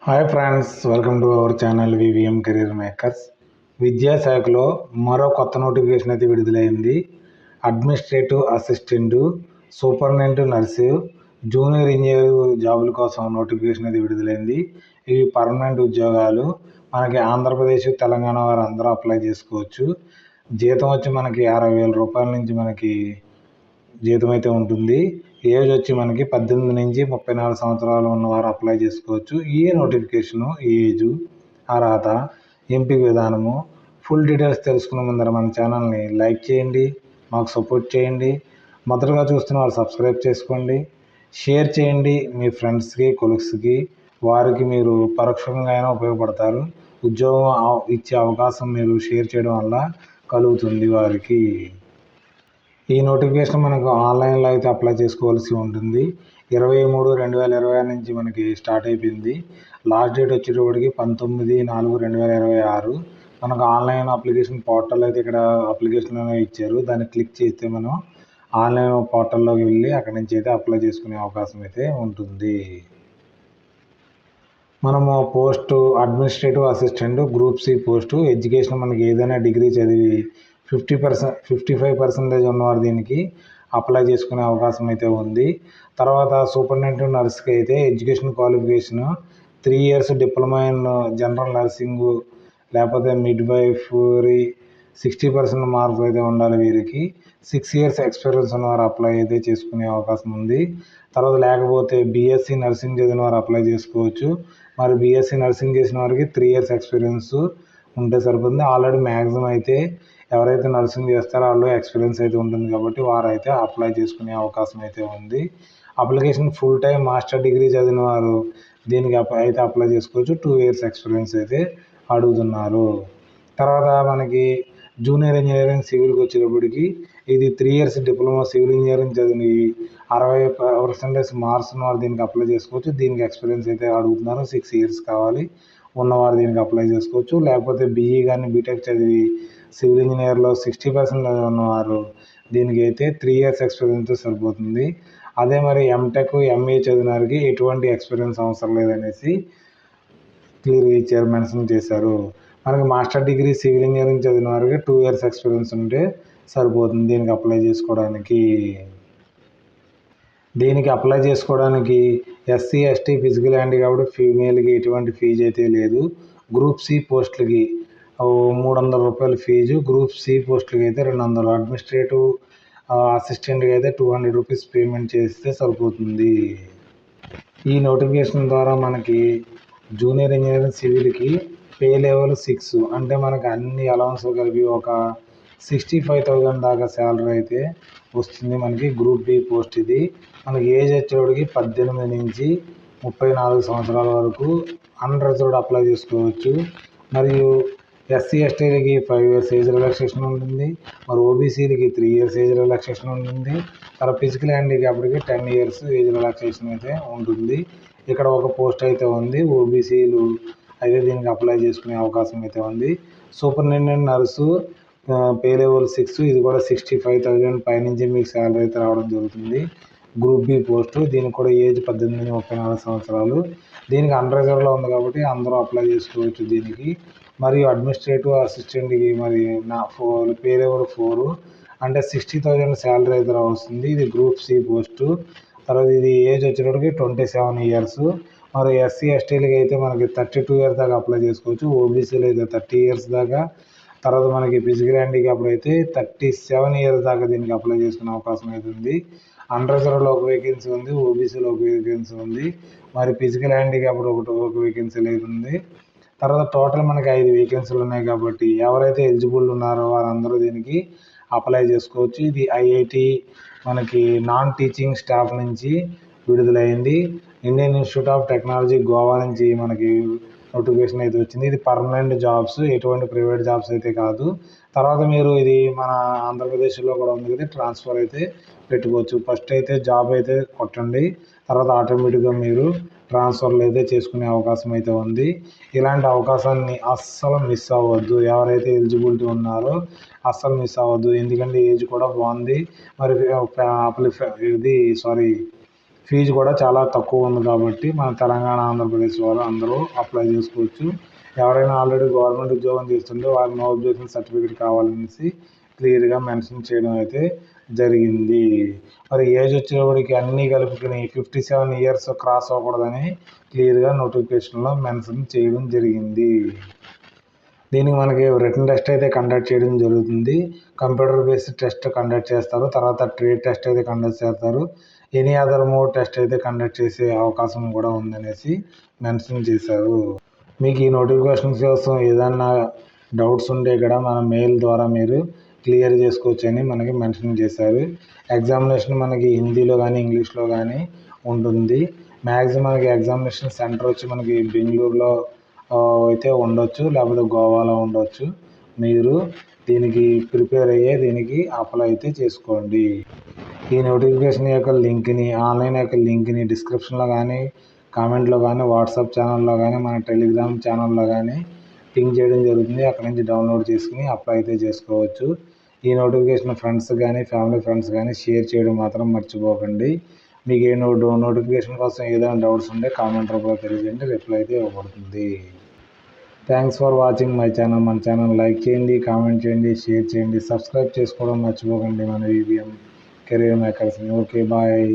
Hi friends, welcome to our channel VVM career makers. విద్యాశాఖలో మరో కొత్త నోటిఫికేషన్ అయితే విడుదలైంది. Administrative assistant, superintendent nurse, junior engineer జాబుల కోసం నోటిఫికేషన్ అయితే విడుదలైంది. ఇవి పర్మనెంట్ ఉద్యోగాలు. మనకి ఆంధ్రప్రదేశ్, తెలంగాణ వారు అందరూ అప్లై చేసుకోవచ్చు. జీతం వచ్చి మనకి 60,000 రూపాయల నుంచి మనకి జీతం అయితే ఉంటుంది. ఏజ్ వచ్చి మనకి 18 నుంచి 34 సంవత్సరాలు ఉన్నవారు అప్లై చేసుకోవచ్చు. ఈ నోటిఫికేషను, ఏజు, అర్హత, ఎంపిక విధానము, ఫుల్ డీటెయిల్స్ తెలుసుకునే ముందర మన ఛానల్ని లైక్ చేయండి, మాకు సపోర్ట్ చేయండి. మొదటగా చూస్తున్న వారు సబ్స్క్రైబ్ చేసుకోండి, షేర్ చేయండి మీ ఫ్రెండ్స్కి, కొలీగ్స్కి. వారికి మీరు పరోక్షంగా అయినా ఉపయోగపడతారు. ఉద్యోగం ఇచ్చే అవకాశం మీరు షేర్ చేయడం వల్ల కలుగుతుంది వారికి. ఈ నోటిఫికేషన్ మనకు ఆన్లైన్లో అయితే అప్లై చేసుకోవాల్సి ఉంటుంది. 23/2026 నుంచి మనకి స్టార్ట్ అయిపోయింది. లాస్ట్ డేట్ వచ్చేటప్పటికి 19/4/2026. మనకు ఆన్లైన్ అప్లికేషన్ పోర్టల్ అయితే ఇక్కడ అప్లికేషన్లోనే ఇచ్చారు. దాన్ని క్లిక్ చేస్తే మనం ఆన్లైన్ పోర్టల్లోకి వెళ్ళి అక్కడి నుంచి అయితే అప్లై చేసుకునే అవకాశం అయితే ఉంటుంది. మనము post administrative assistant group C post, education మనకి ఏదైనా డిగ్రీ చదివి 55% ఉన్నవారు దీనికి అప్లై చేసుకునే అవకాశం అయితే ఉంది. తర్వాత సూపరింటెండెంట్ నర్స్కి అయితే education qualification 3 years diploma in general nursing లేకపోతే మిడ్ వైఫరీ 60% మార్కులు అయితే ఉండాలి. వీరికి 6 years ఎక్స్పీరియన్స్ ఉన్నవారు అప్లై అయితే చేసుకునే అవకాశం ఉంది. తర్వాత లేకపోతే బీఎస్సీ నర్సింగ్ చదివిన వారు అప్లై చేసుకోవచ్చు. మరి బీఎస్సీ నర్సింగ్ చేసిన వారికి 3 years ఎక్స్పీరియన్స్ ఉంటే సరిపోతుంది. ఆల్రెడీ మ్యాక్సిమం అయితే ఎవరైతే నర్సింగ్ చేస్తారో వాళ్ళు ఎక్స్పీరియన్స్ అయితే ఉంటుంది కాబట్టి వారైతే అప్లై చేసుకునే అవకాశం అయితే ఉంది. Application full time master degree చదివిన వారు దీనికి అయితే అప్లై చేసుకోవచ్చు. 2 years ఎక్స్పీరియన్స్ అయితే అడుగుతున్నారు. తర్వాత మనకి జూనియర్ ఇంజనీరింగ్ సివిల్కి వచ్చేటప్పటికి ఇది 3 years డిప్లొమా సివిల్ ఇంజనీరింగ్ చదివి 60% మార్క్స్ ఉన్నవారు దీనికి అప్లై చేసుకోవచ్చు. దీనికి ఎక్స్పీరియన్స్ అయితే అడుగుతున్నారు. 6 years కావాలి ఉన్నవారు దీనికి అప్లై చేసుకోవచ్చు. లేకపోతే బీఈ కానీ బీటెక్ చదివి సివిల్ ఇంజనీర్లో 60% ఉన్నవారు దీనికి అయితే 3 years ఎక్స్పీరియన్స్ సరిపోతుంది. అదే మరి ఎంటెక్, ఎంఏ చదివిన వారికి ఎటువంటి ఎక్స్పీరియన్స్ అవసరం లేదనేసి క్లియర్గా ఇచ్చారు, మెన్షన్ చేశారు. మనకి మాస్టర్ డిగ్రీ సివిల్ ఇంజనీరింగ్ చదివిన వారికి 2 years ఎక్స్పీరియన్స్ ఉంటే సరిపోతుంది దీనికి అప్లై చేసుకోవడానికి. దీనికి అప్లై చేసుకోవడానికి ఎస్సీ, ఎస్టీ, ఫిజికల్ హ్యాండిక్యాప్డ్ ఫీమేల్కి ఎటువంటి ఫీజు అయితే లేదు. గ్రూప్ సి పోస్టులకి 300 రూపాయలు ఫీజు, గ్రూప్ సి పోస్టులకి అయితే 200, అడ్మినిస్ట్రేటివ్ అసిస్టెంట్కి అయితే 200 రూపీస్ పేమెంట్ చేస్తే సరిపోతుంది. ఈ నోటిఫికేషన్ ద్వారా మనకి జూనియర్ ఇంజనీరింగ్ సివిల్కి పే లెవెల్ 6 అంటే మనకి అన్ని అలవన్స్ కలిపి ఒక 65,000 దాకా శాలరీ అయితే వస్తుంది మనకి. గ్రూప్ బి పోస్ట్ ఇది. మనకి ఏజ్ వచ్చేవాడికి 18 నుంచి 34 సంవత్సరాల వరకు అన్రిజర్వ్డ్ అప్లై చేసుకోవచ్చు. మరియు ఎస్సీ, ఎస్టీలకి 5 years ఏజ్ రిలాక్సేషన్ ఉంటుంది. మరి ఓబీసీలకి 3 years ఏజ్ రిలాక్సేషన్ ఉంటుంది. తర్వాత ఫిజికల్ హ్యాండిక్యాప్డ్కి 10 years ఏజ్ రిలాక్సేషన్ అయితే ఉంటుంది. ఇక్కడ ఒక పోస్ట్ అయితే ఉంది. ఓబీసీలు అయితే దీనికి అప్లై చేసుకునే అవకాశం అయితే ఉంది. సూపరింటెండెంట్ నర్సు పే లెవెల్ 6, ఇది కూడా 65,000 పైనుంచి మీకు శాలరీ అయితే రావడం జరుగుతుంది. గ్రూప్ బి పోస్టు, దీనికి కూడా ఏజ్ 18 నుంచి 34 సంవత్సరాలు. దీనికి అన్రిజర్వ్డ్లో ఉంది కాబట్టి అందరూ అప్లై చేసుకోవచ్చు దీనికి. మరియు అడ్మినిస్ట్రేటివ్ అసిస్టెంట్కి మరి పే లెవెల్ 4 అంటే 60,000 శాలరీ అయితే వస్తుంది. ఇది గ్రూప్ సి పోస్టు. తర్వాత ఇది ఏజ్ వచ్చేటప్పటికి 27 years. మరి ఎస్సీ, ఎస్టీలకి అయితే మనకి 32 years దాకా అప్లై చేసుకోవచ్చు. ఓబీసీలు అయితే 30 years దాకా. తర్వాత మనకి ఫిజికల్ హ్యాండిక్యాప్డ్ అయితే 37 years దాకా దీనికి అప్లై చేసుకునే అవకాశం అయితే ఉంది. అన్రిజర్వ్డ్లో ఒక వేకెన్సీ ఉంది, ఓబీసీలో ఒక వేకెన్సీ ఉంది, మరి ఫిజికల్ హ్యాండిక్యాప్డ్ ఒక వేకెన్సీ అయితే ఉంది. తర్వాత టోటల్ మనకి 5 వేకెన్సీలు ఉన్నాయి కాబట్టి ఎవరైతే ఎలిజిబుల్ ఉన్నారో వారందరూ దీనికి అప్లై చేసుకోవచ్చు. ఇది ఐఐటి మనకి నాన్ టీచింగ్ స్టాఫ్ నుంచి విడుదలైంది. Indian institute of technology Goa నుంచి మనకి నోటిఫికేషన్ అయితే వచ్చింది. ఇది పర్మనెంట్ జాబ్స్, ఎటువంటి ప్రైవేట్ జాబ్స్ అయితే కాదు. తర్వాత మీరు ఇది మన ఆంధ్రప్రదేశ్లో కూడా ఉంది కదా, ట్రాన్స్ఫర్ అయితే పెట్టుకోవచ్చు. ఫస్ట్ అయితే జాబ్ అయితే కొట్టండి, తర్వాత ఆటోమేటిక్గా మీరు ట్రాన్స్ఫర్లు అయితే చేసుకునే అవకాశం అయితే ఉంది. ఇలాంటి అవకాశాన్ని అస్సలు మిస్ అవ్వద్దు. ఎవరైతే ఎలిజిబిలిటీ ఉన్నారో అస్సలు మిస్ అవ్వద్దు. ఎందుకంటే ఏజ్ కూడా బాగుంది. మరి ఫీజు కూడా చాలా తక్కువ ఉంది కాబట్టి మన తెలంగాణ ఆంధ్రప్రదేశ్ వాళ్ళు అందరూ అప్లై చేసుకోవచ్చు. ఎవరైనా ఆల్రెడీ గవర్నమెంట్ ఉద్యోగం చేస్తుంటే వారికి నో అబ్జెక్షన్ సర్టిఫికేట్ కావాలనేసి క్లియర్గా మెన్షన్ చేయడం అయితే జరిగింది. మరి ఏజ్ వచ్చేవాడికి అన్నీ కలుపుకుని 57 ఇయర్స్ క్రాస్ అవ్వకూడదని క్లియర్గా నోటిఫికేషన్లో మెన్షన్ చేయడం జరిగింది. దీనికి మనకి రిటన్ టెస్ట్ అయితే కండక్ట్ చేయడం జరుగుతుంది. కంప్యూటర్ బేస్డ్ టెస్ట్ కండక్ట్ చేస్తారు. తర్వాత ట్రేడ్ టెస్ట్ అయితే కండక్ట్ చేస్తారు. ఎనీ అదర్ మోడ్ టెస్ట్ అయితే కండక్ట్ చేసే అవకాశం కూడా ఉందనేసి మెన్షన్ చేశారు. మీకు ఈ నోటిఫికేషన్ కోసం ఏదన్నా డౌట్స్ ఉంటే కూడా మన మెయిల్ ద్వారా మీరు క్లియర్ చేసుకోవచ్చు అని మనకి మెన్షన్ చేశారు. ఎగ్జామినేషన్ మనకి హిందీలో కానీ ఇంగ్లీష్లో కానీ ఉంటుంది. మ్యాక్సిమం మనకి ఎగ్జామినేషన్ సెంటర్ వచ్చి మనకి బెంగళూరులో అయితే ఉండొచ్చు, లేకపోతే గోవాలో ఉండొచ్చు. మీరు దీనికి ప్రిపేర్ అయ్యే దీనికి అప్లై అయితే చేసుకోండి. ఈ నోటిఫికేషన్ యొక్క లింక్ని ఆన్లైన్ యొక్క లింక్ని డిస్క్రిప్షన్లో కానీ కామెంట్లో కానీ వాట్సాప్ ఛానల్లో కానీ మన టెలిగ్రామ్ ఛానల్లో కానీ పింక్ చేయడం జరుగుతుంది. అక్కడ నుంచి డౌన్లోడ్ చేసుకుని అప్లై అయితే చేసుకోవచ్చు. ఈ నోటిఫికేషన్ ఫ్రెండ్స్ కానీ ఫ్యామిలీ ఫ్రెండ్స్ కానీ షేర్ చేయడం మాత్రం మర్చిపోకండి. మీకు ఏ నోటిఫికేషన్ కోసం ఏదైనా డౌట్స్ ఉంటే కామెంట్ రూపంలో తెలియజేయండి, రిప్లై అయితే ఇవ్వబడుతుంది. Thanks for watching my channel. మన ఛానల్ లైక్ చేయండి, కామెంట్ చేయండి, షేర్ చేయండి, సబ్స్క్రైబ్ చేసుకోవడం మర్చిపోకండి మన ఈవీఎం కెరీర్ మేకర్స్ని. Okay, bye.